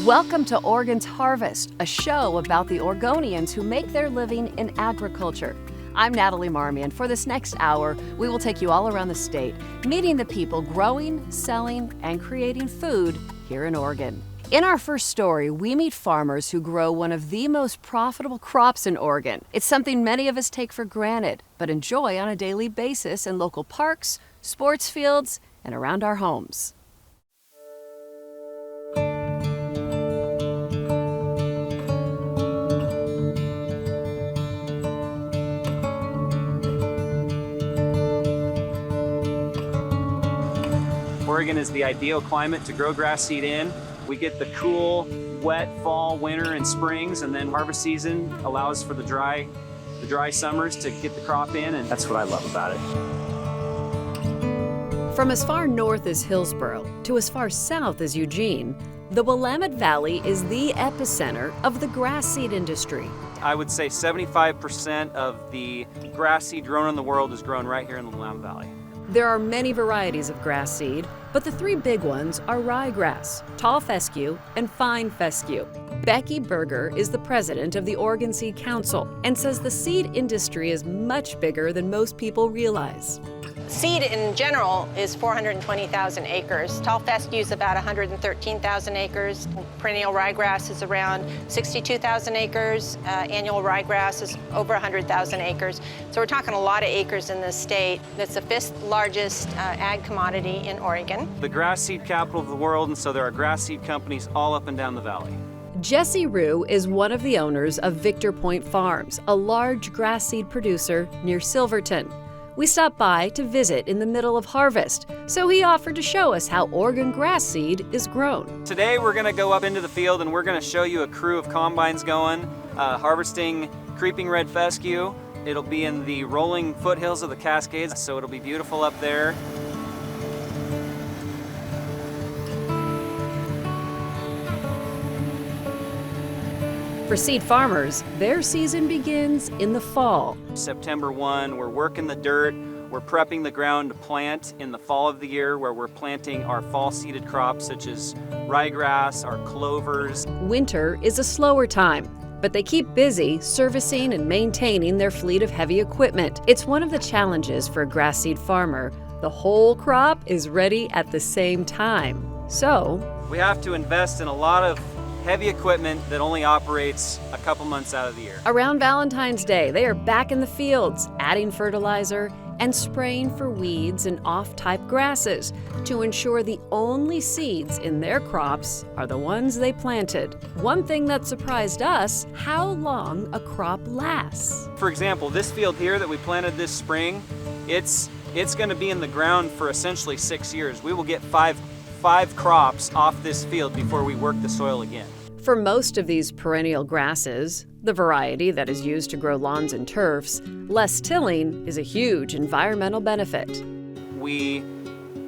Welcome to Oregon's Harvest, a show about the Oregonians who make their living in agriculture. I'm Natalie Marmy, and for this next hour, we will take you all around the state, meeting the people growing, selling, and creating food here in Oregon. In our first story, we meet farmers who grow one of the most profitable crops in Oregon. It's something many of us take for granted, but enjoy on a daily basis in local parks, sports fields, and around our homes. Oregon is the ideal climate to grow grass seed in. We get the cool, wet fall, winter, and springs, and then harvest season allows for the dry summers to get the crop in, and that's what I love about it. From as far north as Hillsboro to as far south as Eugene, the Willamette Valley is the epicenter of the grass seed industry. I would say 75% of the grass seed grown in the world is grown right here in the Willamette Valley. There are many varieties of grass seed, but the three big ones are ryegrass, tall fescue, and fine fescue. Becky Berger is the president of the Oregon Seed Council and says the seed industry is much bigger than most people realize. Seed in general is 420,000 acres. Tall fescue is about 113,000 acres. Perennial ryegrass is around 62,000 acres. Annual ryegrass is over 100,000 acres. So we're talking a lot of acres in this state. It's the fifth largest ag commodity in Oregon. The grass seed capital of the world, and so there are grass seed companies all up and down the valley. Jesse Rue is one of the owners of Victor Point Farms, a large grass seed producer near Silverton. We stopped by to visit in the middle of harvest, so he offered to show us how Oregon grass seed is grown. Today we're going to go up into the field and we're going to show you a crew of combines going, harvesting creeping red fescue. It'll be in the rolling foothills of the Cascades, so it'll be beautiful up there. For seed farmers, their season begins in the fall. September 1, we're working the dirt, we're prepping the ground to plant in the fall of the year, where we're planting our fall seeded crops such as ryegrass, our clovers. Winter is a slower time, but they keep busy servicing and maintaining their fleet of heavy equipment. It's one of the challenges for a grass seed farmer. The whole crop is ready at the same time. So we have to invest in a lot of heavy equipment that only operates a couple months out of the year. Around Valentine's Day, they are back in the fields, adding fertilizer and spraying for weeds and off-type grasses to ensure the only seeds in their crops are the ones they planted. One thing that surprised us, how long a crop lasts. For example, this field here that we planted this spring, it's going to be in the ground for essentially 6 years. We will get five crops off this field before we work the soil again. For most of these perennial grasses, the variety that is used to grow lawns and turfs, less tilling is a huge environmental benefit. We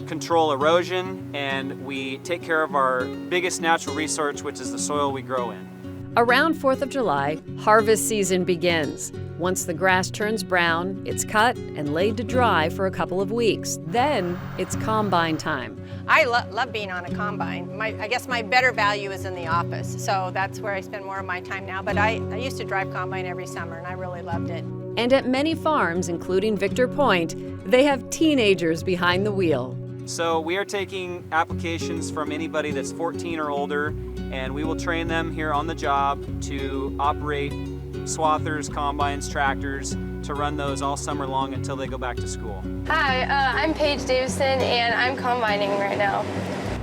control erosion and we take care of our biggest natural resource, which is the soil we grow in. Around 4th of July, harvest season begins. Once the grass turns brown, it's cut and laid to dry for a couple of weeks. Then it's combine time. I love being on a combine. I guess my better value is in the office, so that's where I spend more of my time now. But I used to drive combine every summer, and I really loved it. And at many farms, including Victor Point, they have teenagers behind the wheel. So we are taking applications from anybody that's 14 or older, and we will train them here on the job to operate swathers, combines, tractors, to run those all summer long until they go back to school. Hi, I'm Paige Davison, and I'm combining right now.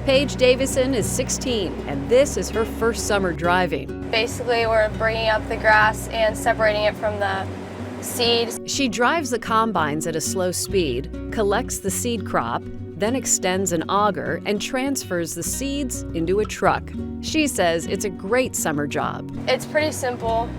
Paige Davison is 16, and this is her first summer driving. Basically, we're bringing up the grass and separating it from the seed. She drives the combines at a slow speed, collects the seed crop, then extends an auger and transfers the seeds into a truck. She says it's a great summer job. It's pretty simple,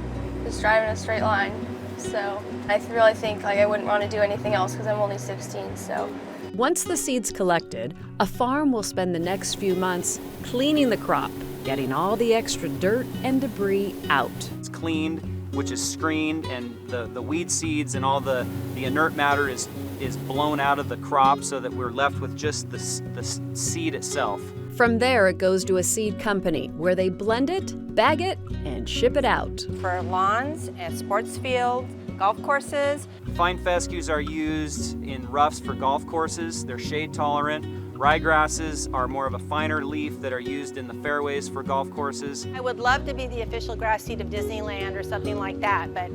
just driving a straight line. So I really think I wouldn't want to do anything else because I'm only 16. So once the seed's collected, a farm will spend the next few months cleaning the crop, getting all the extra dirt and debris out. It's cleaned, which is screened, and the weed seeds and all the inert matter is blown out of the crop so that we're left with just the seed itself. From there, it goes to a seed company where they blend it, bag it, and ship it out. For lawns and sports fields, golf courses. Fine fescues are used in roughs for golf courses. They're shade tolerant. Ryegrasses are more of a finer leaf that are used in the fairways for golf courses. I would love to be the official grass seed of Disneyland or something like that, but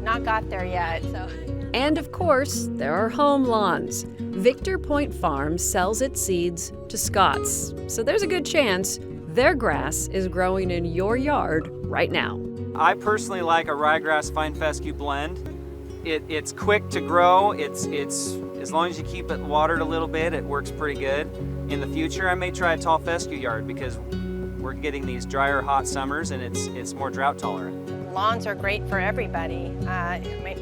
not got there yet. So. And of course, there are home lawns. Victor Point Farm sells its seeds to Scott's, so there's a good chance their grass is growing in your yard right now. I personally like a ryegrass fine fescue blend. It's quick to grow. It's as long as you keep it watered a little bit, it works pretty good. In the future, I may try a tall fescue yard because we're getting these drier, hot summers, and it's more drought tolerant. Lawns are great for everybody.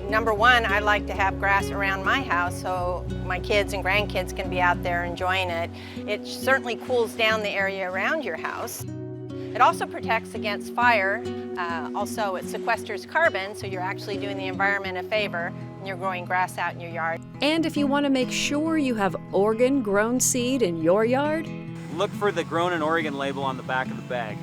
Number one, I like to have grass around my house so my kids and grandkids can be out there enjoying it. It certainly cools down the area around your house. It also protects against fire. Also, it sequesters carbon, so you're actually doing the environment a favor and you're growing grass out in your yard. And if you want to make sure you have Oregon-grown seed in your yard, look for the Grown in Oregon label on the back of the bag.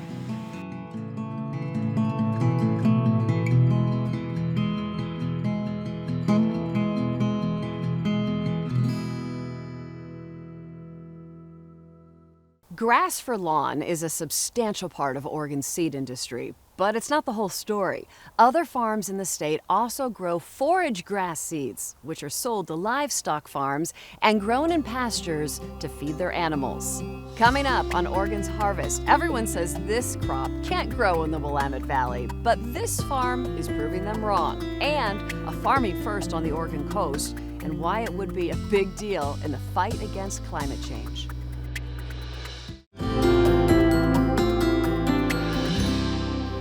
grass for lawn is a substantial part of Oregon's seed industry, but it's not the whole story. Other farms in the state also grow forage grass seeds, which are sold to livestock farms and grown in pastures to feed their animals. Coming up on Oregon's Harvest, everyone says this crop can't grow in the Willamette Valley, but this farm is proving them wrong. And a farming first on the Oregon coast, and why it would be a big deal in the fight against climate change.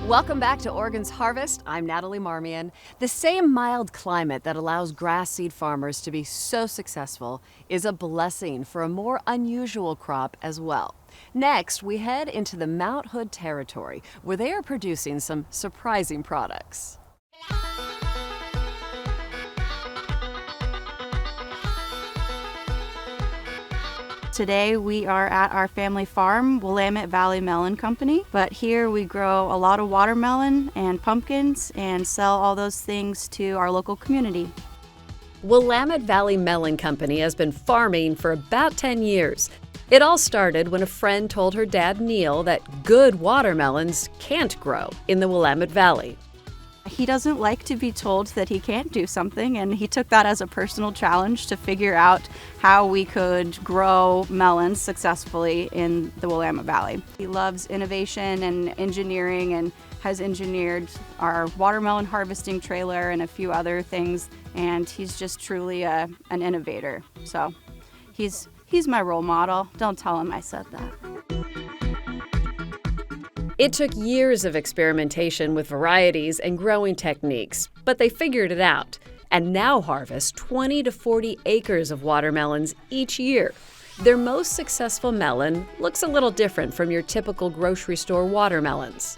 Welcome back to Oregon's Harvest. I'm Natalie Marmion. The same mild climate that allows grass seed farmers to be so successful is a blessing for a more unusual crop as well. Next, we head into the Mount Hood territory, where they are producing some surprising products. Today we are at our family farm, Willamette Valley Melon Company, but here we grow a lot of watermelon and pumpkins and sell all those things to our local community. Willamette Valley Melon Company has been farming for about 10 years. It all started when a friend told her dad Neil that good watermelons can't grow in the Willamette Valley. He doesn't like to be told that he can't do something, and he took that as a personal challenge to figure out how we could grow melons successfully in the Willamette Valley. He loves innovation and engineering and has engineered our watermelon harvesting trailer and a few other things, and he's just truly an innovator. So he's my role model. Don't tell him I said that. It took years of experimentation with varieties and growing techniques, but they figured it out and now harvest 20 to 40 acres of watermelons each year. Their most successful melon looks a little different from your typical grocery store watermelons.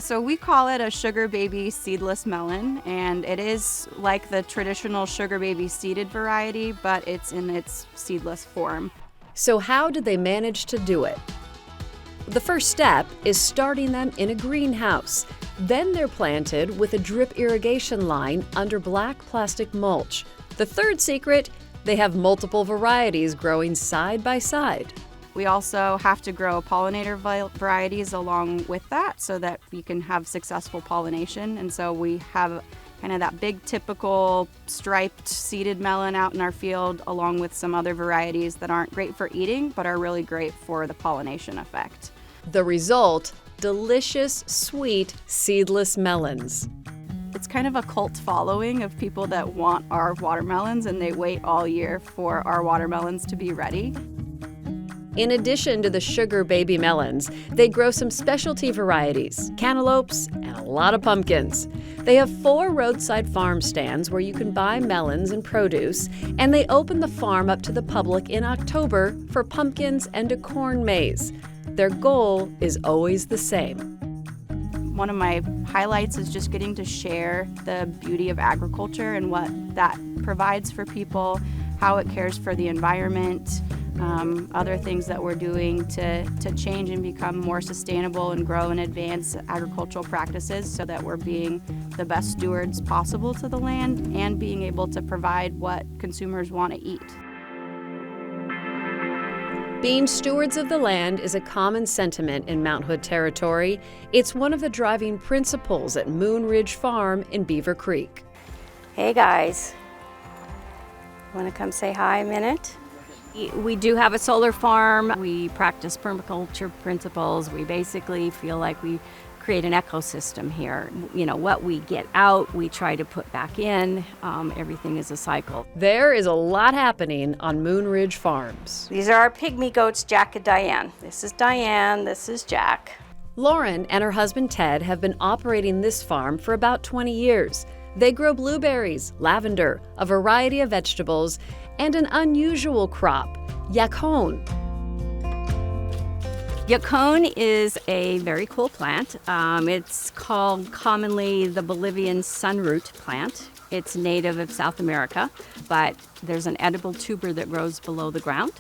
So we call it a sugar baby seedless melon, and it is like the traditional sugar baby seeded variety, but it's in its seedless form. So how did they manage to do it? The first step is starting them in a greenhouse. Then they're planted with a drip irrigation line under black plastic mulch. The third secret, they have multiple varieties growing side by side. We also have to grow pollinator varieties along with that so that we can have successful pollination. And so we have kind of that big typical striped seeded melon out in our field, along with some other varieties that aren't great for eating but are really great for the pollination effect. The result, delicious, sweet, seedless melons. It's kind of a cult following of people that want our watermelons, and they wait all year for our watermelons to be ready. In addition to the sugar baby melons, they grow some specialty varieties, cantaloupes, and a lot of pumpkins. They have 4 roadside farm stands where you can buy melons and produce, and they open the farm up to the public in October for pumpkins and a corn maze. their goal is always the same. One of my highlights is just getting to share the beauty of agriculture and what that provides for people, how it cares for the environment, other things that we're doing to change and become more sustainable and grow and advance agricultural practices so that we're being the best stewards possible to the land and being able to provide what consumers want to eat. Being stewards of the land is a common sentiment in Mount Hood territory. It's one of the driving principles at Moon Ridge Farm in Beaver Creek. Hey guys, want to come say hi a minute? We do have a solar farm. We practice permaculture principles. We basically feel like we create an ecosystem here. You know, what we get out, we try to put back in. Everything is a cycle. There is a lot happening on Moon Ridge Farms. These are our pygmy goats, Jack and Diane. This is Diane, this is Jack. Lauren and her husband Ted have been operating this farm for about 20 years. They grow blueberries, lavender, a variety of vegetables, and an unusual crop, yacon. Yacon is a very cool plant. It's called commonly the Bolivian sunroot plant. It's native of South America, but there's an edible tuber that grows below the ground.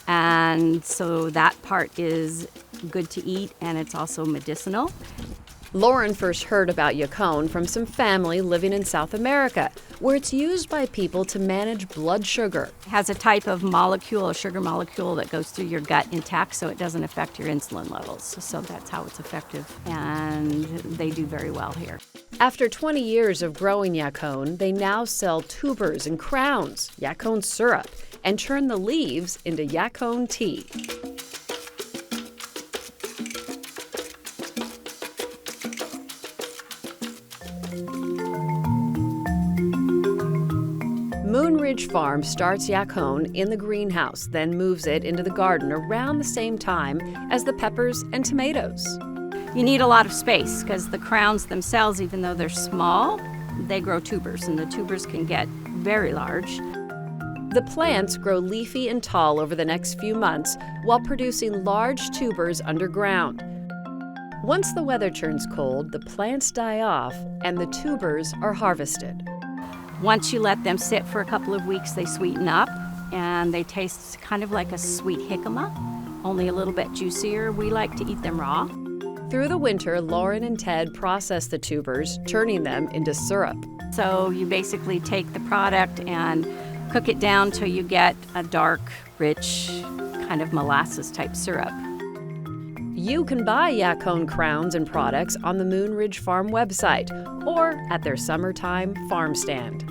And so that part is good to eat, and it's also medicinal. Lauren first heard about yacon from some family living in South America, where it's used by people to manage blood sugar. It has a type of molecule, a sugar molecule that goes through your gut intact so it doesn't affect your insulin levels. So that's how it's effective, and they do very well here. After 20 years of growing yacon, they now sell tubers and crowns, yacon syrup, and churn the leaves into yacon tea. Moon Ridge Farm starts yacon in the greenhouse, then moves it into the garden around the same time as the peppers and tomatoes. You need a lot of space because the crowns themselves, even though they're small, they grow tubers, and the tubers can get very large. The plants grow leafy and tall over the next few months while producing large tubers underground. Once the weather turns cold, the plants die off and the tubers are harvested. Once you let them sit for a couple of weeks, they sweeten up and they taste kind of like a sweet jicama, only a little bit juicier. We like to eat them raw. Through the winter, Lauren and Ted process the tubers, turning them into syrup. So you basically take the product and cook it down till you get a dark, rich, kind of molasses type syrup. You can buy yacon crowns and products on the Moon Ridge Farm website or at their summertime farm stand.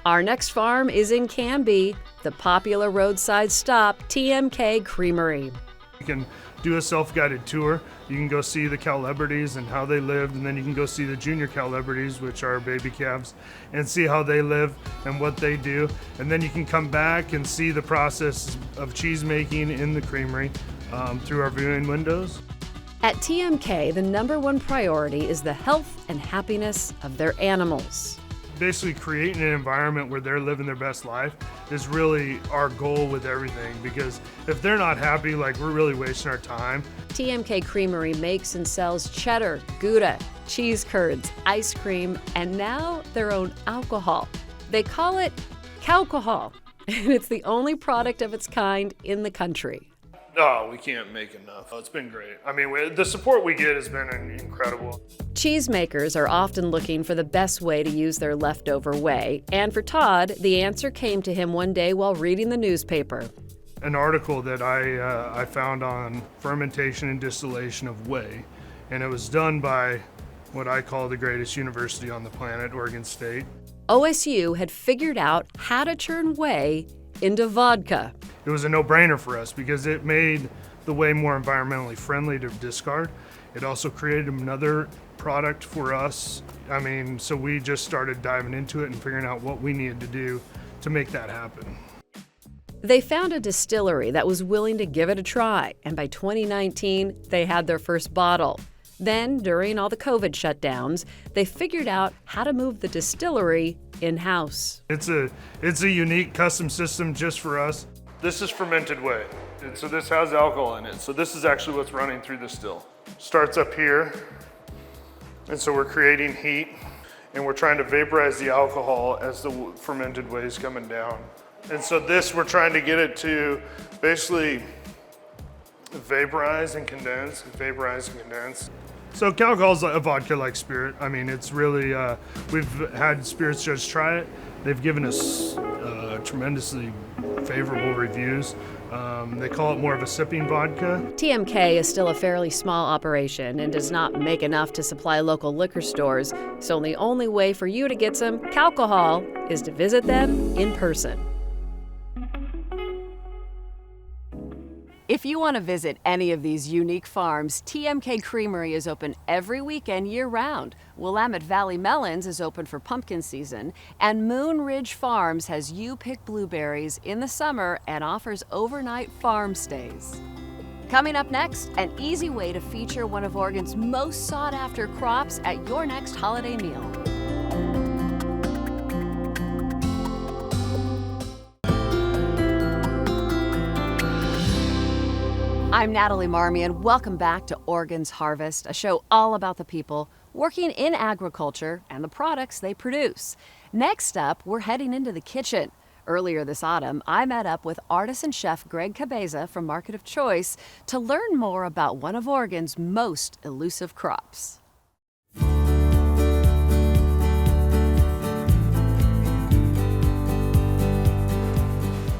Our next farm is in Canby, the popular roadside stop, TMK Creamery. You can do a self-guided tour. You can go see the cow celebrities and how they lived, and then you can go see the junior cow celebrities, which are baby calves, and see how they live and what they do. And then you can come back and see the process of cheese making in the creamery through our viewing windows. At TMK, the #1 priority is the health and happiness of their animals. Basically creating an environment where they're living their best life is really our goal with everything, because if they're not happy, like, we're really wasting our time. TMK Creamery makes and sells cheddar, Gouda, cheese curds, ice cream, and now their own alcohol. They call it cowcohol, and it's the only product of its kind in the country. Oh, we can't make enough. It's been great. I mean, the support we get has been incredible. Cheesemakers are often looking for the best way to use their leftover whey, and for Todd, the answer came to him one day while reading the newspaper. An article that I found on fermentation and distillation of whey, and it was done by what I call the greatest university on the planet, Oregon State. OSU had figured out how to turn whey into vodka. It was a no-brainer for us because it made the whey more environmentally friendly to discard. It also created another product for us. I mean, so we just started diving into it and figuring out what we needed to do to make that happen. They found a distillery that was willing to give it a try, and by 2019, they had their first bottle. Then, during all the COVID shutdowns, they figured out how to move the distillery in-house. It's a unique custom system just for us. This is fermented whey, and so this has alcohol in it. So this is actually what's running through the still. Starts up here, and so we're creating heat, and we're trying to vaporize the alcohol as the fermented whey is coming down. And so this, we're trying to get it to basically vaporize and condense, vaporize and condense. So alcohol's a vodka-like spirit. I mean, it's really, we've had spirits judges try it. They've given us tremendously favorable reviews. They call it more of a sipping vodka. TMK is still a fairly small operation and does not make enough to supply local liquor stores, so the only way for you to get some alcohol is to visit them in person. If you want to visit any of these unique farms, TMK Creamery is open every weekend year-round. Willamette Valley Melons is open for pumpkin season, and Moon Ridge Farms has you-pick blueberries in the summer and offers overnight farm stays. Coming up next, an easy way to feature one of Oregon's most sought-after crops at your next holiday meal. I'm Natalie Marmion. Welcome back to Oregon's Harvest, a show all about the people working in agriculture and the products they produce. Next up, we're heading into the kitchen. Earlier this autumn, I met up with artisan chef Greg Cabeza from Market of Choice to learn more about one of Oregon's most elusive crops.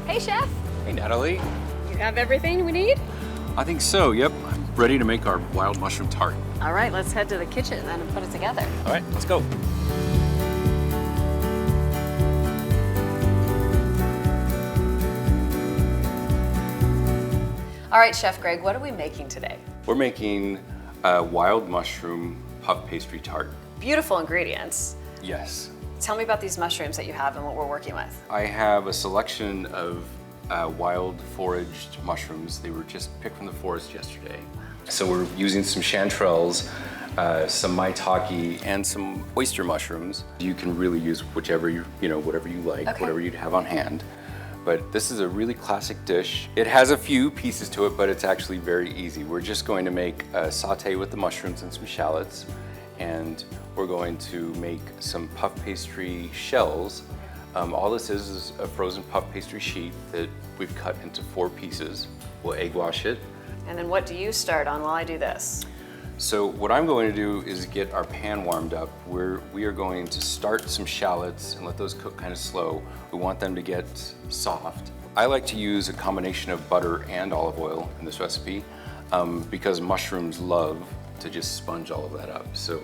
Hey, Chef. Hey, Natalie. You have everything we need? I think so, yep. I'm ready to make our wild mushroom tart. All right, let's head to the kitchen then and put it together. All right, let's go. All right, Chef Greg, what are we making today? We're making a wild mushroom puff pastry tart. Beautiful ingredients. Yes. Tell me about these mushrooms that you have and what we're working with. I have a selection of wild foraged mushrooms. They were just picked from the forest yesterday. So we're using some chanterelles, some maitake, and some oyster mushrooms. You can really use whichever whatever you like, Okay. whatever you'd have on hand. But this is a really classic dish. It has a few pieces to it, but it's actually very easy. We're just going to make a saute with the mushrooms and some shallots, and we're going to make some puff pastry shells. All this is a frozen puff pastry sheet that we've cut into 4 pieces. We'll egg wash it. And then what do you start on while I do this? So what I'm going to do is get our pan warmed up. We are going to start some shallots and let those cook kind of slow. We want them to get soft. I like to use a combination of butter and olive oil in this recipe because mushrooms love to just sponge all of that up. So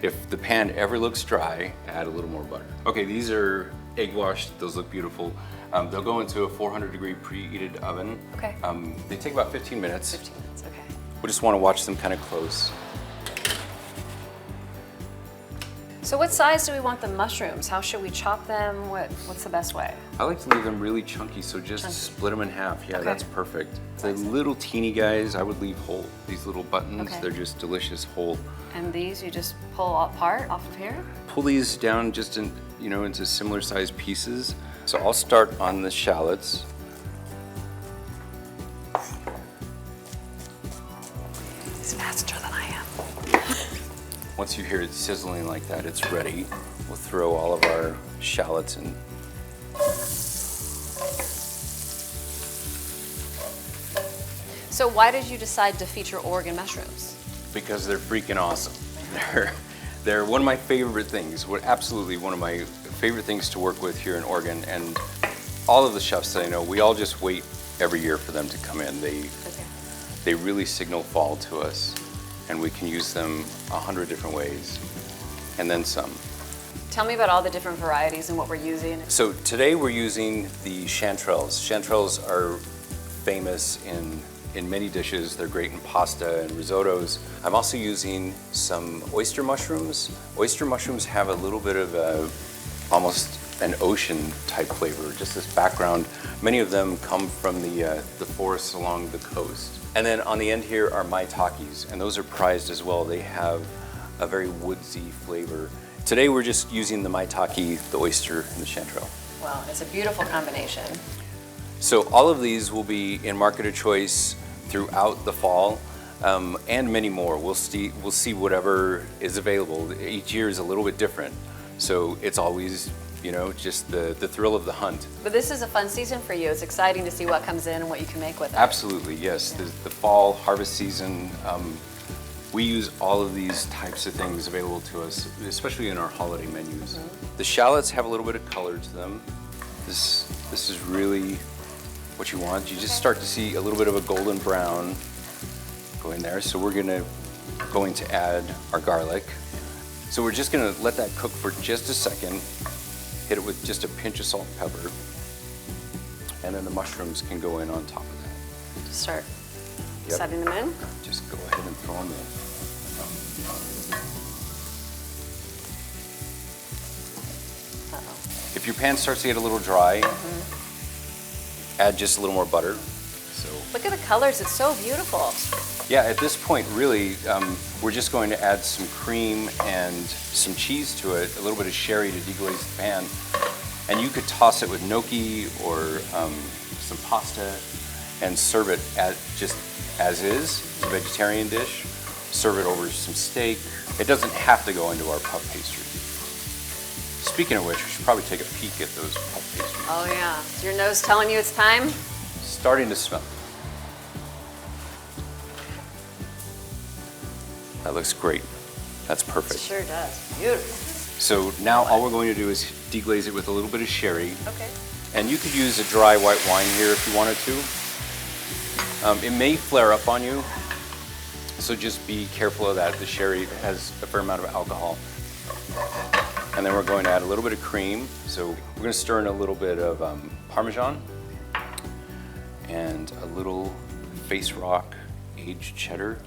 if the pan ever looks dry, add a little more butter. Okay, these are egg washed. Those look beautiful. They'll go into a 400-degree preheated oven. Okay. They take about 15 minutes. 15 minutes, okay. We just want to watch them kind of close. So what size do we want the mushrooms? How should we chop them? What's the best way? I like to leave them really chunky, so just split them in half. Yeah, Okay. that's perfect. The little teeny guys, I would leave whole. These little buttons, Okay. they're just delicious whole. And these you just pull apart off of here? Pull these down just into similar sized pieces. So I'll start on the shallots. He's faster than I am. Once you hear it sizzling like that, it's ready. We'll throw all of our shallots in. So why did you decide to feature Oregon mushrooms? Because they're freaking awesome. They're one of my favorite things. Absolutely one of my favorite things to work with here in Oregon. And all of the chefs that I know, we all just wait every year for them to come in. They really signal fall to us, and we can use them 100 different ways, and then some. Tell me about all the different varieties and what we're using. So today we're using the chanterelles. Chanterelles are famous in many dishes. They're great in pasta and risottos. I'm also using some oyster mushrooms. Oyster mushrooms have a little bit of almost an ocean type flavor, just this background. Many of them come from the forests along the coast. And then on the end here are maitakes, and those are prized as well. They have a very woodsy flavor. Today we're just using the maitake, the oyster, and the chanterelle. Well, it's a beautiful combination. So all of these will be in market of choice throughout the fall, and many more. We'll see whatever is available. Each year is a little bit different, so it's always, you know, just the thrill of the hunt. But this is a fun season for you. It's exciting to see what comes in and what you can make with it. Absolutely, yes. The fall harvest season, we use all of these types of things available to us, especially in our holiday menus. The shallots have a little bit of color to them. This is really what you want. You just start to see a little bit of a golden brown go in there. So we're going to add our garlic. So we're just gonna let that cook for just a second. Hit it with just a pinch of salt and pepper. And then the mushrooms can go in on top of that. Just start Yep. setting them in. Just go ahead and throw them in. If your pan starts to get a little dry, add just a little more butter. So Look at the colors. It's so beautiful. yeah, at this point, really, we're just going to add some cream and some cheese to it, a little bit of sherry to deglaze the pan. And you could toss it with gnocchi or some pasta and serve it just as is. It's a vegetarian dish. Serve it over some steak. It doesn't have to go into our puff pastry. Speaking of which, we should probably take a peek at those puff pastries. Oh yeah. Is your nose telling you it's time? Starting to smell. That looks great. That's It perfect. sure does. Beautiful. So now all we're going to do is deglaze it with a little bit of sherry. Okay. And you could use a dry white wine here if you wanted to. It may flare up on you, so just be careful of that. The sherry has a fair amount of alcohol. And then we're going to add a little bit of cream. So we're going to stir in a little bit of Parmesan and a little Face Rock aged cheddar.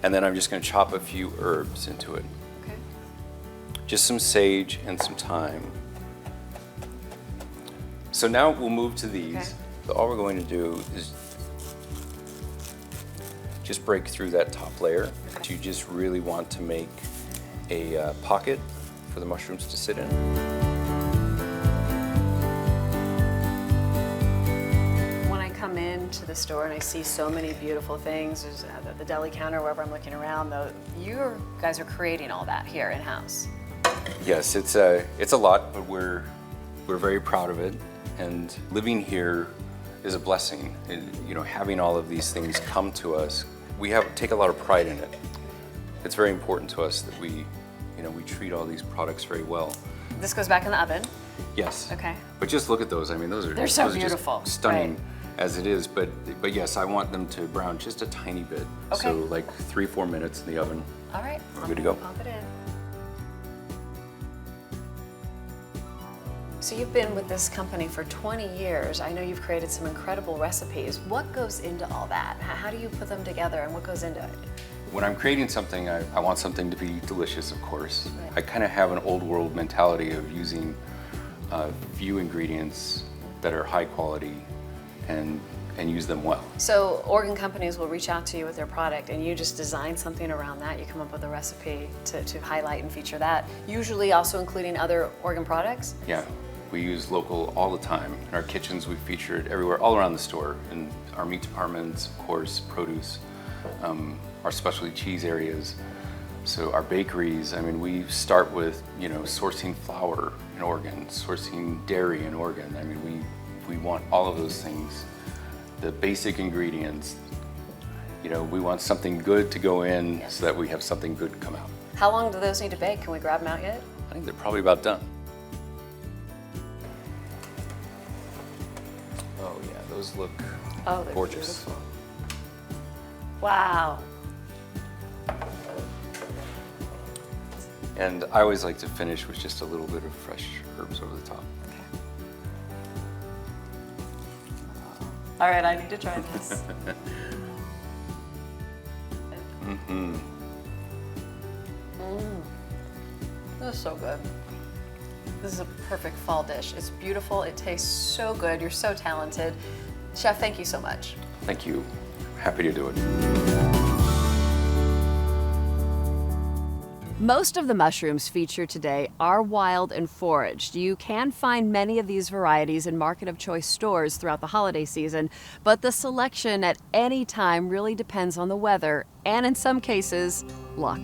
And then I'm just going to chop a few herbs into it. Okay. Just some sage and some thyme. So now we'll move to these. Okay. So all we're going to do is just break through that top layer. Okay. You just really want to make a pocket for the mushrooms to sit in. When I come into the store and I see so many beautiful things, there's the deli counter, wherever I'm looking around, though, you guys are creating all that here in-house. Yes, it's a lot, but we're very proud of it. And living here is a blessing. And, you know, having all of these things come to us, we take a lot of pride in it. It's very important to us that we treat all these products very well. This goes back in the oven. Yes. Okay. But just look at those. I mean, They're so those are beautiful. just stunning Right. as it is. But yes, I want them to brown just a tiny bit. Okay. So like 3-4 minutes in the oven. All right. We're good to go. Pop it in. So you've been with this company for 20 years. I know you've created some incredible recipes. What goes into all that? How do you put them together and what goes into it? When I'm creating something, I want something to be delicious, of course. Right. I kind of have an old world mentality of using few ingredients that are high quality and use them well. So organ companies will reach out to you with their product and you just design something around that. You come up with a recipe to highlight and feature that, usually also including other organ products? Yeah, we use local all the time. In our kitchens, we feature it everywhere, all around the store. In our meat departments, of course, produce, our specialty cheese areas. So our bakeries, I mean, we start with, sourcing flour in Oregon, sourcing dairy in Oregon. I mean, we want all of those things. The basic ingredients, we want something good to go in so that we have something good come out. How long do those need to bake? Can we grab them out yet? I think they're probably about done. Oh yeah, those look Oh, they're gorgeous. beautiful. Wow. And I always like to finish with just a little bit of fresh herbs over the top. All right, I need to try this. This is so good. This is a perfect fall dish. It's beautiful. It tastes so good. You're so talented. Chef, thank you so much. Thank you. happy to do it. Most of the mushrooms featured today are wild and foraged. You can find many of these varieties in market of choice stores throughout the holiday season, but the selection at any time really depends on the weather and, in some cases, luck.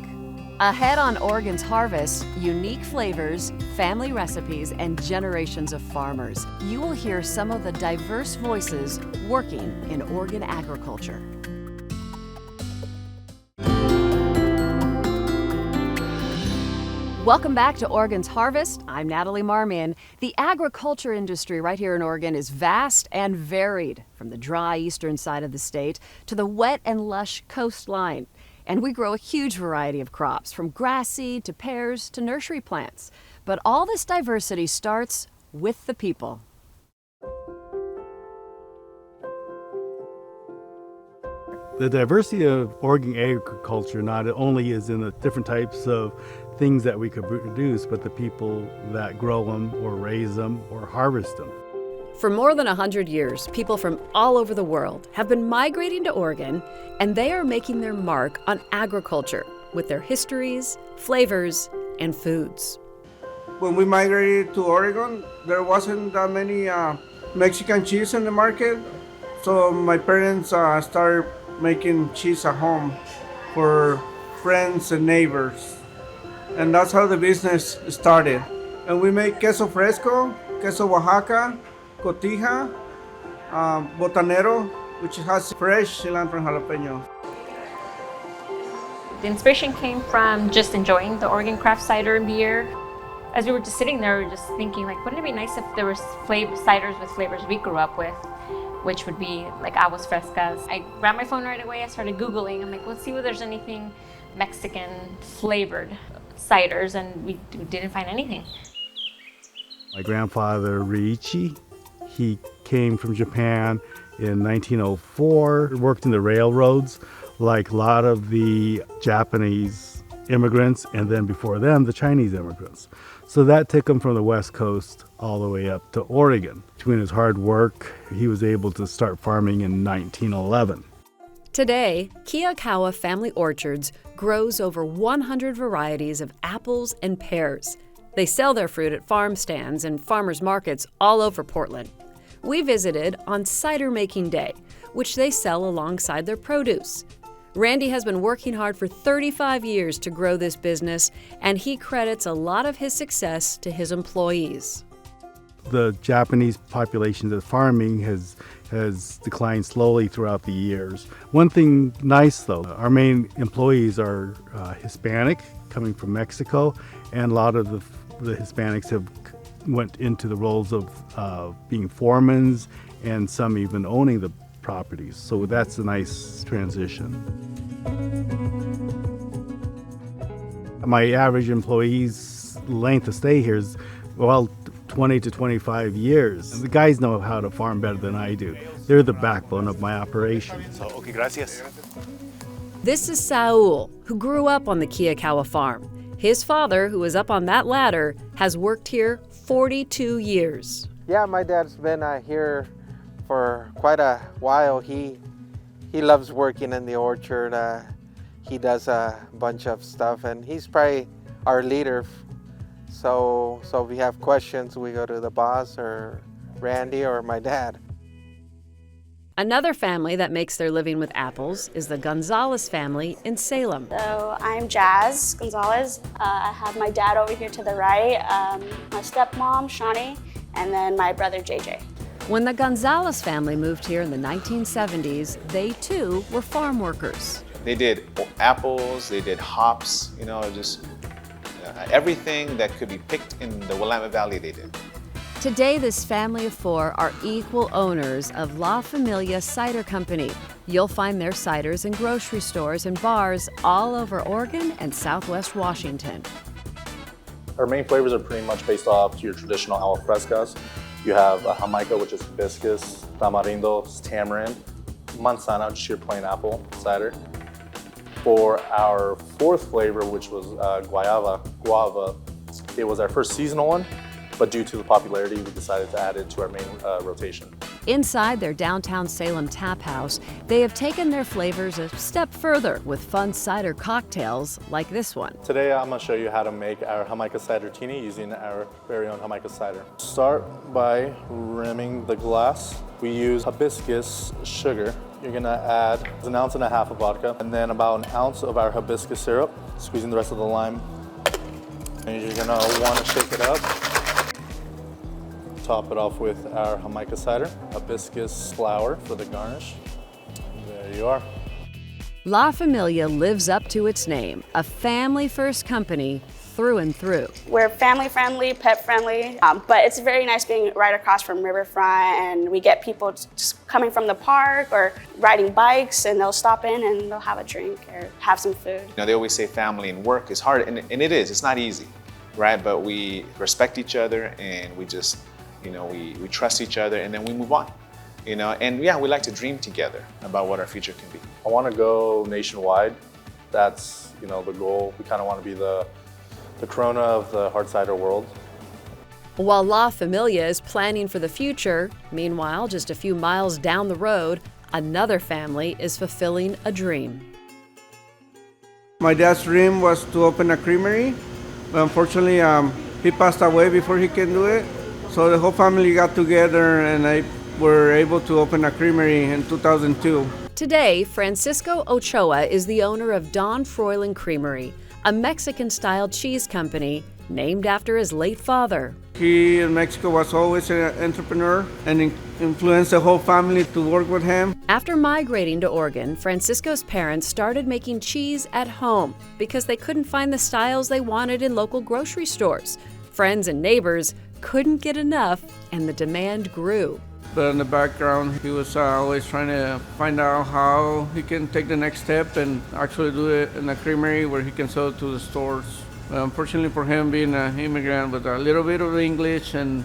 Ahead on Oregon's Harvest, unique flavors, family recipes, and generations of farmers. You will hear some of the diverse voices working in Oregon agriculture. Welcome back to Oregon's Harvest. I'm Natalie Marmion. The agriculture industry right here in Oregon is vast and varied, from the dry eastern side of the state to the wet and lush coastline. And we grow a huge variety of crops, from grass seed to pears to nursery plants. But all this diversity starts with the people. The diversity of Oregon agriculture not only is in the different types of things that we could produce, but the people that grow them or raise them or harvest them. For more than 100 years, people from all over the world have been migrating to Oregon, and they are making their mark on agriculture with their histories, flavors, and foods. When we migrated to Oregon, there wasn't that many Mexican cheese in the market, so my parents started making cheese at home for friends and neighbors. And that's how the business started. And we make queso fresco, queso Oaxaca, cotija, botanero, which has fresh cilantro and jalapeno. The inspiration came from just enjoying the Oregon craft cider and beer. As we were just sitting there, we were just thinking, like, wouldn't it be nice if there was ciders with flavors we grew up with, which would be like aguas frescas. I grabbed my phone right away, I started Googling. I'm like, let's see if there's anything Mexican flavored ciders, and we didn't find anything. My grandfather, Riichi, he came from Japan in 1904, worked in the railroads like a lot of the Japanese immigrants, and then before them, the Chinese immigrants. So that took him from the West Coast all the way up to Oregon. Between his hard work, he was able to start farming in 1911. Today, Kiyakawa Family Orchards grows over 100 varieties of apples and pears. They sell their fruit at farm stands and farmers markets all over Portland. We visited on Cider Making Day, which they sell alongside their produce. Randy has been working hard for 35 years to grow this business, and he credits a lot of his success to his employees. The Japanese population of farming has declined slowly throughout the years. One thing nice though, our main employees are Hispanic, coming from Mexico, and a lot of the Hispanics have went into the roles of being foremen and some even owning the properties. So that's a nice transition. My average employee's length of stay here is, well, 20 to 25 years. The guys know how to farm better than I do. They're the backbone of my operation. Okay, gracias. This is Saul, who grew up on the Kiyakawa farm. His father, who is up on that ladder, has worked here 42 years. Yeah, my dad's been here for quite a while. He loves working in the orchard. He does a bunch of stuff, and he's probably our leader. So if we have questions, we go to the boss or Randy or my dad. Another family that makes their living with apples is the Gonzalez family in Salem. So I'm Jazz Gonzalez. I have my dad over here to the right, my stepmom, Shawnee, and then my brother, JJ. When the Gonzalez family moved here in the 1970s, they too were farm workers. They did apples, they did hops, just everything that could be picked in the Willamette Valley they did. Today, this family of four are equal owners of La Familia Cider Company. You'll find their ciders in grocery stores and bars all over Oregon and Southwest Washington. Our main flavors are pretty much based off your traditional agua frescas. You have Jamaica, which is hibiscus, tamarindo, tamarind, manzana, which is your plain apple cider. For our fourth flavor, which was guava, it was our first seasonal one, but due to the popularity, we decided to add it to our main rotation. Inside their downtown Salem tap house, they have taken their flavors a step further with fun cider cocktails like this one. Today I'm going to show you how to make our Jamaica cider tini using our very own Jamaica cider. Start by rimming the glass. We use hibiscus sugar. You're going to add 1.5 ounces of vodka and then about 1 ounce of our hibiscus syrup, squeezing the rest of the lime. And you're going to want to shake it up. Top it off with our Jamaica cider, hibiscus flower for the garnish. There you are. La Familia lives up to its name, a family-first company through and through. We're family friendly, pet friendly, but it's very nice being right across from Riverfront, and we get people just coming from the park or riding bikes, and they'll stop in and they'll have a drink or have some food. You know, they always say family and work is hard, and it is. It's not easy, right? But we respect each other, and we just, you know, we trust each other, and then we move on. You know, and yeah, we like to dream together about what our future can be. I want to go nationwide. That's, you know, the goal. We kind of want to be the Corona of the hard cider world. While La Familia is planning for the future, meanwhile, just a few miles down the road, another family is fulfilling a dream. My dad's dream was to open a creamery. Unfortunately, he passed away before he can do it. So the whole family got together and were able to open a creamery in 2002. Today, Francisco Ochoa is the owner of Don Froilan Creamery, a Mexican-style cheese company named after his late father. He in Mexico was always an entrepreneur and influenced the whole family to work with him. After migrating to Oregon, Francisco's parents started making cheese at home because they couldn't find the styles they wanted in local grocery stores. Friends and neighbors couldn't get enough, and the demand grew. But in the background, he was always trying to find out how he can take the next step and actually do it in a creamery where he can sell it to the stores. Unfortunately for him, being an immigrant with a little bit of English, and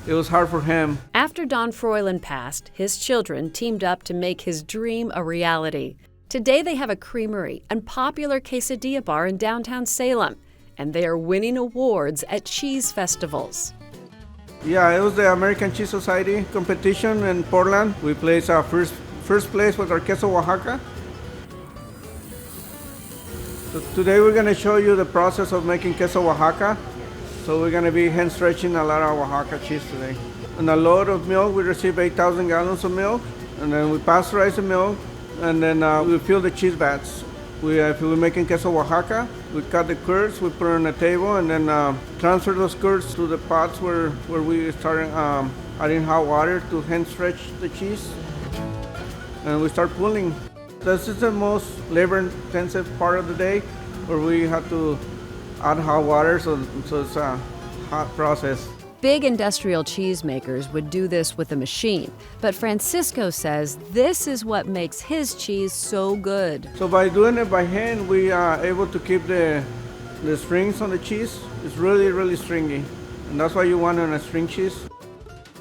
it was hard for him. After Don Froilan passed, his children teamed up to make his dream a reality. Today they have a creamery and popular quesadilla bar in downtown Salem, and they are winning awards at cheese festivals. Yeah, it was the American Cheese Society competition in Portland. We placed our first place with our queso Oaxaca. So today we're going to show you the process of making queso Oaxaca. So we're going to be hand stretching a lot of Oaxaca cheese today. In a load of milk, we receive 8,000 gallons of milk, and then we pasteurize the milk, and then we fill the cheese vats. If we're making queso Oaxaca, we cut the curds, we put it on a table, and then transfer those curds to the pots where we start adding hot water to hand stretch the cheese. And we start pulling. This is the most labor-intensive part of the day, where we have to add hot water, so it's a hot process. Big industrial cheesemakers would do this with a machine, but Francisco says this is what makes his cheese so good. So by doing it by hand, we are able to keep the strings on the cheese. It's really, really stringy, and that's why you want it on a string cheese.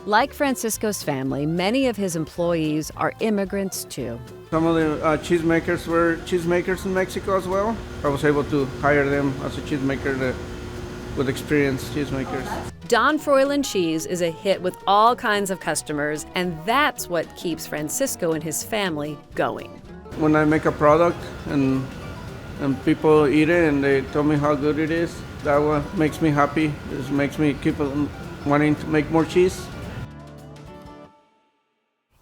Like Francisco's family, many of his employees are immigrants too. Some of the cheesemakers were cheesemakers in Mexico as well. I was able to hire them as a cheesemaker with experienced cheesemakers. Don Froilan cheese is a hit with all kinds of customers, and that's what keeps Francisco and his family going. When I make a product and people eat it and they tell me how good it is, that one makes me happy. It makes me keep wanting to make more cheese.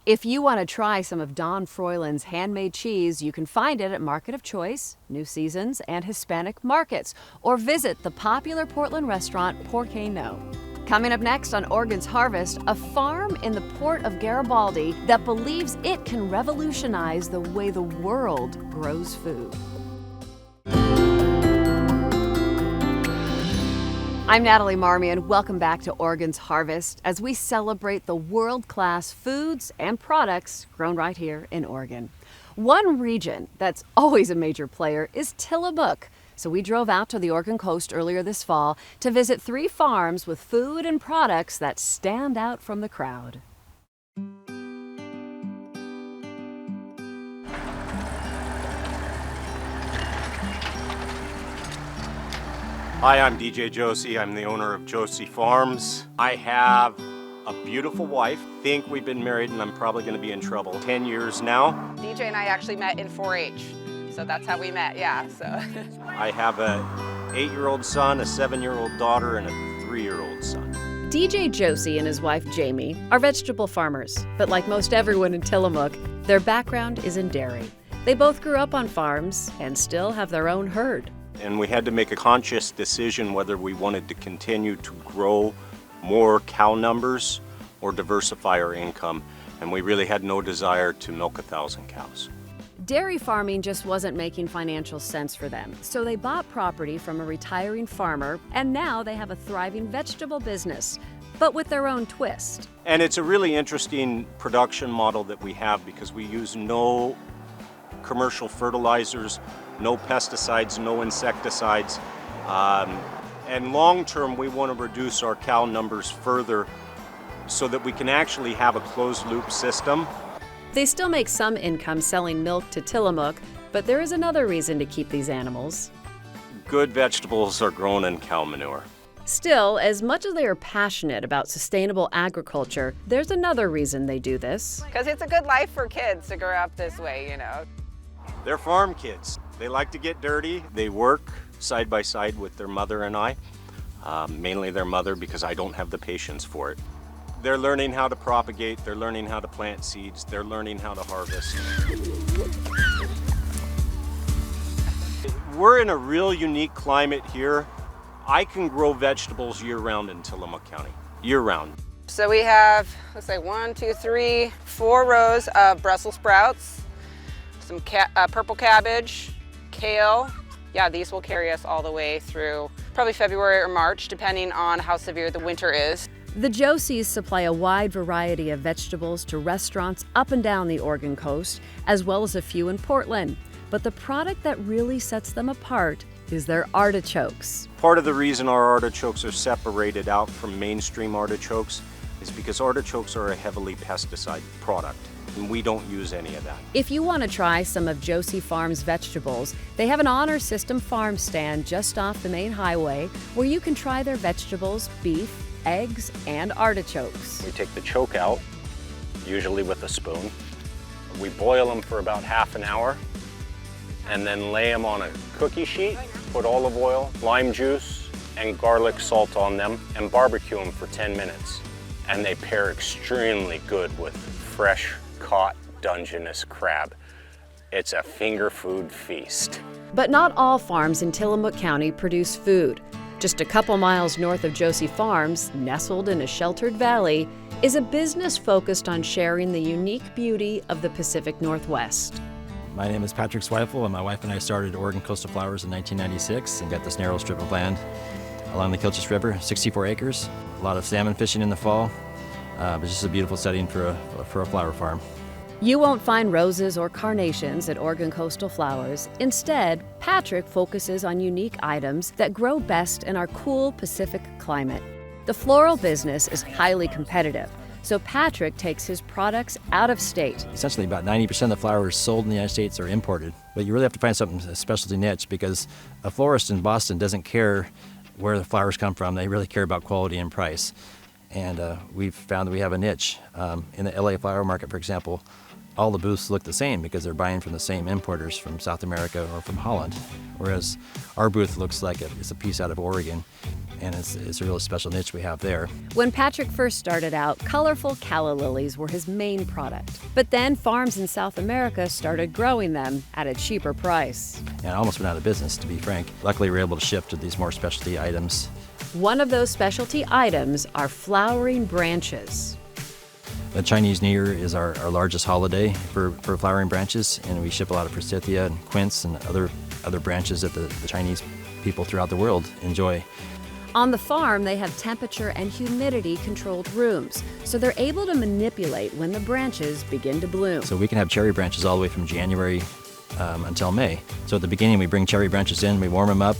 If you want to try some of Don Froilan's handmade cheese, you can find it at Market of Choice, New Seasons, and Hispanic markets, or visit the popular Portland restaurant Porque No. Coming up next on Oregon's Harvest, a farm in the port of Garibaldi that believes it can revolutionize the way the world grows food. I'm Natalie Marmion. Welcome back to Oregon's Harvest as we celebrate the world-class foods and products grown right here in Oregon. One region that's always a major player is Tillamook. So we drove out to the Oregon coast earlier this fall to visit 3 farms with food and products that stand out from the crowd. Hi, I'm DJ Josie. I'm the owner of Josie Farms. I have a beautiful wife. Think we've been married and I'm probably going to be in trouble. 10 years now. DJ and I actually met in 4-H, so that's how we met, yeah. So I have a 8-year-old son, a 7-year-old daughter, and a 3-year-old son. DJ Josie and his wife Jamie are vegetable farmers, but like most everyone in Tillamook, their background is in dairy. They both grew up on farms and still have their own herd. And we had to make a conscious decision whether we wanted to continue to grow more cow numbers or diversify our income. And we really had no desire to milk 1,000 cows. Dairy farming just wasn't making financial sense for them, so they bought property from a retiring farmer, and now they have a thriving vegetable business, but with their own twist. And it's a really interesting production model that we have because we use no commercial fertilizers, no pesticides, no insecticides. And long term, we want to reduce our cow numbers further so that we can actually have a closed loop system. They still make some income selling milk to Tillamook, but there is another reason to keep these animals. Good vegetables are grown in cow manure. Still, as much as they are passionate about sustainable agriculture, there's another reason they do this. because it's a good life for kids to grow up this way, you know. They're farm kids. They like to get dirty. They work side by side with their mother and I, mainly their mother because I don't have the patience for it. They're learning how to propagate, they're learning how to plant seeds, they're learning how to harvest. We're in a real unique climate here. I can grow vegetables year-round in Tillamook County, year-round. So we have, looks like 1, 2, 3, 4 rows of Brussels sprouts, some purple cabbage, kale. Yeah, these will carry us all the way through probably February or March, depending on how severe the winter is. The Josies supply a wide variety of vegetables to restaurants up and down the Oregon coast, as well as a few in Portland. But the product that really sets them apart is their artichokes. Part of the reason our artichokes are separated out from mainstream artichokes is because artichokes are a heavily pesticide product, and we don't use any of that. If you want to try some of Josie Farms vegetables, they have an honor system farm stand just off the main highway where you can try their vegetables, beef, eggs, and artichokes. We take the choke out, usually with a spoon. We boil them for about half an hour and then lay them on a cookie sheet, put olive oil, lime juice, and garlic salt on them and barbecue them for 10 minutes. And they pair extremely good with fresh caught Dungeness crab. It's a finger food feast. But not all farms in Tillamook County produce food. Just a couple miles north of Josie Farms, nestled in a sheltered valley, is a business focused on sharing the unique beauty of the Pacific Northwest. My name is Patrick Zweifel, and my wife and I started Oregon Coastal Flowers in 1996 and got this narrow strip of land along the Kilchis River, 64 acres. A lot of salmon fishing in the fall. It's just a beautiful setting for a flower farm. You won't find roses or carnations at Oregon Coastal Flowers. Instead, Patrick focuses on unique items that grow best in our cool Pacific climate. The floral business is highly competitive, so Patrick takes his products out of state. Essentially, about 90% of the flowers sold in the United States are imported. But you really have to find something, a specialty niche, because a florist in Boston doesn't care where the flowers come from. They really care about quality and price. And we've found that we have a niche. In the LA flower market, for example, all the booths look the same because they're buying from the same importers from South America or from Holland. Whereas our booth looks like it's a piece out of Oregon, and it's a really special niche we have there. When Patrick first started out, colorful calla lilies were his main product. But then farms in South America started growing them at a cheaper price. And I almost went out of business, to be frank. Luckily, we were able to shift to these more specialty items. One of those specialty items are flowering branches. The Chinese New Year is our largest holiday for flowering branches, and we ship a lot of forsythia and quince and other branches that the Chinese people throughout the world enjoy. On the farm, they have temperature and humidity controlled rooms, so they're able to manipulate when the branches begin to bloom. So we can have cherry branches all the way from January until May. So at the beginning, we bring cherry branches in, we warm them up,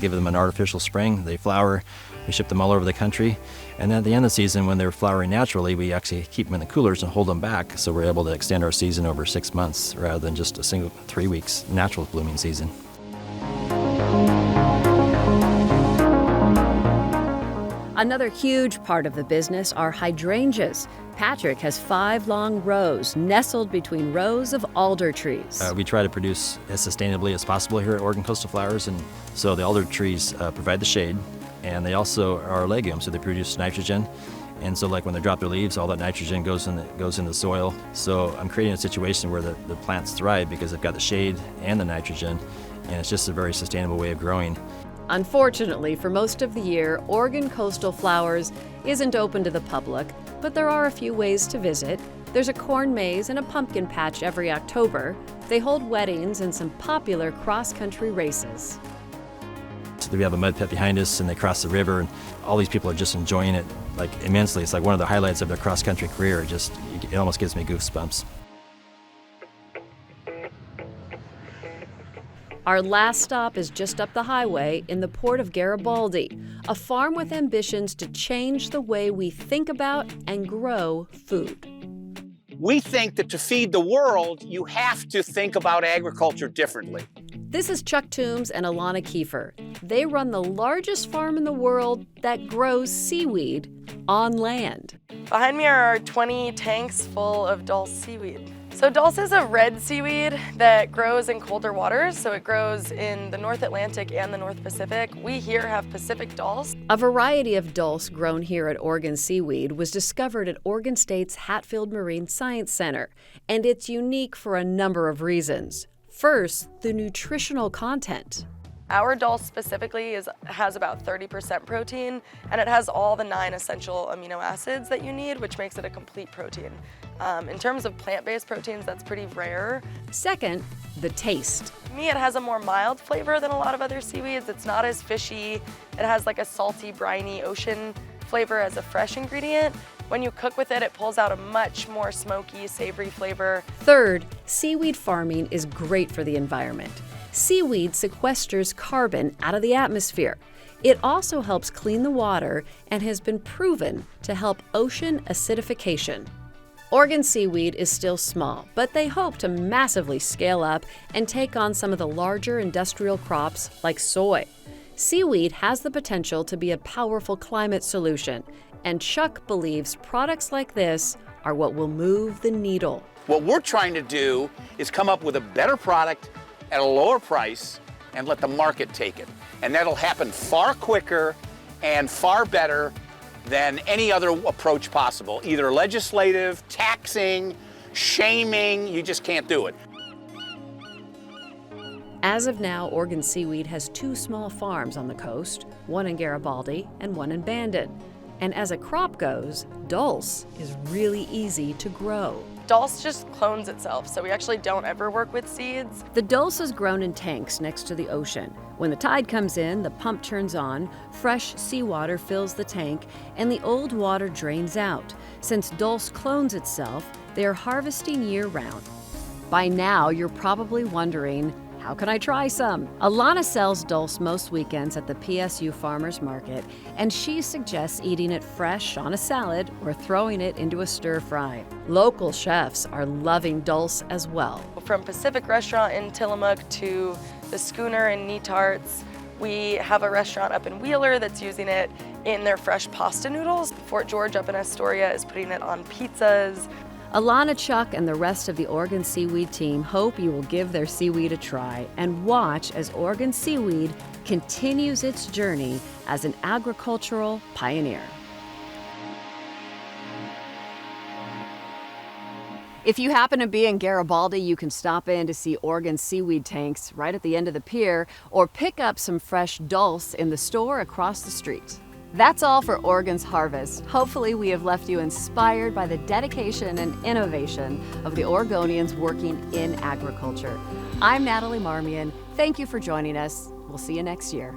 give them an artificial spring, they flower, we ship them all over the country. And then at the end of the season, when they're flowering naturally, we actually keep them in the coolers and hold them back, so we're able to extend our season over 6 months rather than just a single 3 weeks natural blooming season. Another huge part of the business are hydrangeas. Patrick has 5 long rows nestled between rows of alder trees. We try to produce as sustainably as possible here at Oregon Coastal Flowers, and so the alder trees provide the shade, and they also are legumes, so they produce nitrogen. And so like when they drop their leaves, all that nitrogen goes in the soil. So I'm creating a situation where the plants thrive because they've got the shade and the nitrogen, and it's just a very sustainable way of growing. Unfortunately, for most of the year, Oregon Coastal Flowers isn't open to the public, but there are a few ways to visit. There's a corn maze and a pumpkin patch every October. They hold weddings and some popular cross-country races. So we have a mud pit behind us, and they cross the river, and all these people are just enjoying it like immensely. It's like one of the highlights of their cross-country career. It almost gives me goosebumps. Our last stop is just up the highway in the port of Garibaldi, a farm with ambitions to change the way we think about and grow food. We think that to feed the world, you have to think about agriculture differently. This is Chuck Toombs and Alana Kiefer. They run the largest farm in the world that grows seaweed on land. Behind me are 20 tanks full of dulse seaweed. So dulse is a red seaweed that grows in colder waters, so it grows in the North Atlantic and the North Pacific. We here have Pacific dulse. A variety of dulse grown here at Oregon Seaweed was discovered at Oregon State's Hatfield Marine Science Center, and it's unique for a number of reasons. First, the nutritional content. Our dulse specifically has about 30% protein, and it has all the 9 essential amino acids that you need, which makes it a complete protein. In terms of plant-based proteins, that's pretty rare. Second, the taste. To me, it has a more mild flavor than a lot of other seaweeds. It's not as fishy. It has like a salty, briny ocean flavor as a fresh ingredient. When you cook with it, it pulls out a much more smoky, savory flavor. Third, seaweed farming is great for the environment. Seaweed sequesters carbon out of the atmosphere. It also helps clean the water and has been proven to help ocean acidification. Oregon Seaweed is still small, but they hope to massively scale up and take on some of the larger industrial crops like soy. Seaweed has the potential to be a powerful climate solution, and Chuck believes products like this are what will move the needle. What we're trying to do is come up with a better product at a lower price and let the market take it. And that'll happen far quicker and far better than any other approach possible, either legislative, taxing, shaming, you just can't do it. As of now, Oregon Seaweed has 2 small farms on the coast, one in Garibaldi and one in Bandon. And as a crop goes, dulse is really easy to grow. Dulse just clones itself, so we actually don't ever work with seeds. The dulse is grown in tanks next to the ocean. When the tide comes in, the pump turns on, fresh seawater fills the tank, and the old water drains out. Since dulse clones itself, they are harvesting year-round. By now, you're probably wondering, how can I try some? Alana sells dulse most weekends at the PSU Farmers Market, and she suggests eating it fresh on a salad or throwing it into a stir fry. Local chefs are loving dulse as well. From Pacific Restaurant in Tillamook to the Schooner in Neatarts, we have a restaurant up in Wheeler that's using it in their fresh pasta noodles. Fort George up in Astoria is putting it on pizzas. Alana, Chuck, and the rest of the Oregon Seaweed team hope you will give their seaweed a try and watch as Oregon Seaweed continues its journey as an agricultural pioneer. If you happen to be in Garibaldi, you can stop in to see Oregon Seaweed tanks right at the end of the pier or pick up some fresh dulse in the store across the street. That's all for Oregon's Harvest. Hopefully we have left you inspired by the dedication and innovation of the Oregonians working in agriculture. I'm Natalie Marmion. Thank you for joining us. We'll see you next year.